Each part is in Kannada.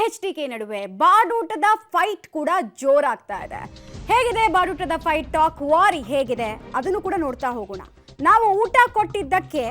HDK ನಡುವೆ ಬಾಡೂಟದ ಫೈಟ್ ಕೂಡ ಜೋರಾಗ್ತಾ ಇದೆ. ಹೇಗಿದೆ ಬಾಡೂಟದ ಫೈಟ್, ಟಾಕ್ ವಾರ್ ಹೇಗಿದೆ ಅದನ್ನು ಕೂಡ ನೋಡ್ತಾ ಹೋಗೋಣ. ನಾವು ಊಟ ಕೊಟ್ಟಿದ್ದಕ್ಕೆ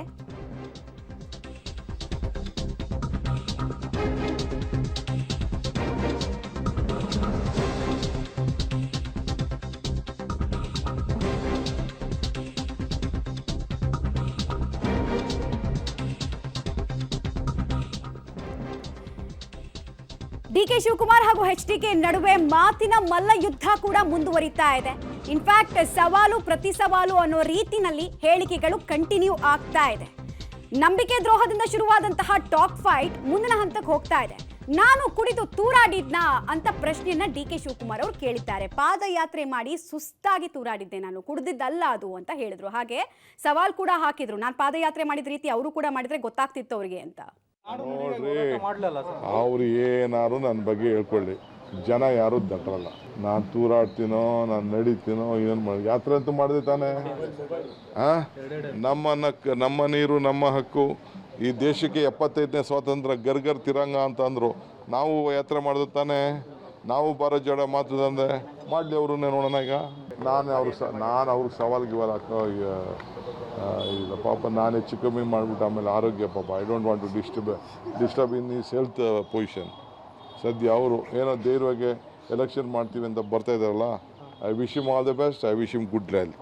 ಡಿಕೆ ಶಿವಕುಮಾರ್ ಹಾಗೂ HDK ನಡುವೆ ಮಾತಿನ ಮಲ್ಲ ಯುದ್ಧ ಕೂಡ ಮುಂದುವರಿತಾ ಇದೆ. ಇನ್ಫ್ಯಾಕ್ಟ್ ಸವಾಲು ಪ್ರತಿ ಸವಾಲು ಅನ್ನೋ ರೀತಿನಲ್ಲಿ ಹೇಳಿಕೆಗಳು ಕಂಟಿನ್ಯೂ ಆಗ್ತಾ ಇದೆ. ನಂಬಿಕೆ ದ್ರೋಹದಿಂದ ಶುರುವಾದಂತಹ ಟಾಕ್ ಫೈಟ್ ಮುಂದಿನ ಹಂತಕ್ಕೆ ಹೋಗ್ತಾ ಇದೆ. ನಾನು ಕುಡಿದು ತೂರಾಡಿದ್ನಾ ಅಂತ ಪ್ರಶ್ನೆಯನ್ನ ಡಿಕೆ ಶಿವಕುಮಾರ್ ಅವರು ಕೇಳಿದ್ದಾರೆ. ಪಾದಯಾತ್ರೆ ಮಾಡಿ ಸುಸ್ತಾಗಿ ತೂರಾಡಿದ್ದೆ, ನಾನು ಕುಡಿದಿದ್ದಲ್ಲ ಅದು ಅಂತ ಹೇಳಿದ್ರು. ಹಾಗೆ ಸವಾಲ್ ಕೂಡ ಹಾಕಿದ್ರು, ನಾನು ಪಾದಯಾತ್ರೆ ಮಾಡಿದ ರೀತಿ ಅವರು ಕೂಡ ಮಾಡಿದ್ರೆ ಗೊತ್ತಾಗ್ತಿತ್ತು ಅವರಿಗೆ ಅಂತ. ನೋಡ್ರಿ, ಅವ್ರು ಏನಾದ್ರು ನನ್ನ ಬಗ್ಗೆ ಹೇಳ್ಕೊಳ್ಳಿ, ಜನ ಯಾರು ದಟ್ಟರಲ್ಲ. ನಾನು ತೂರಾಡ್ತೀನೋ, ನಾನು ನಡೀತೀನೋ, ಏನು ಮಾಡಿ ಯಾತ್ರೆ ಅಂತೂ ಮಾಡಿದೆ ತಾನೆ. ನಮ್ಮ ನೀರು ನಮ್ಮ ಹಕ್ಕು, ಈ ದೇಶಕ್ಕೆ 75ನೇ ಸ್ವಾತಂತ್ರ್ಯ ಗರ್ಗರ್ ತಿರಂಗ ಅಂತ ಅಂದರು. ನಾವು ಯಾತ್ರೆ ಮಾಡಿದೆ ತಾನೆ. ನಾವು ಭಾರತ್ ಜೋಡೋ ಮಾತುದಂದೆ ಮಾಡಲಿ, ಅವರು ನೋಡೋಣ. ಈಗ ನಾನು ಅವ್ರಿಗೆ ಸವಾಲ್ಗೆ ಈಗ ಪಾಪ ನಾನು ಹೆಚ್ಚು ಕಮ್ಮಿ ಮಾಡಿಬಿಟ್ಟು ಆಮೇಲೆ ಆರೋಗ್ಯ ಪಾಪ I don't want to disturb in his health position. ಸದ್ಯ ಅವರು ಏನೋ ಧೈರ್ಯವಾಗಿ ಎಲೆಕ್ಷನ್ ಮಾಡ್ತೀವಿ ಅಂತ ಬರ್ತಾ ಇದ್ದಾರಲ್ಲ, I wish him all the best, I wish him good health.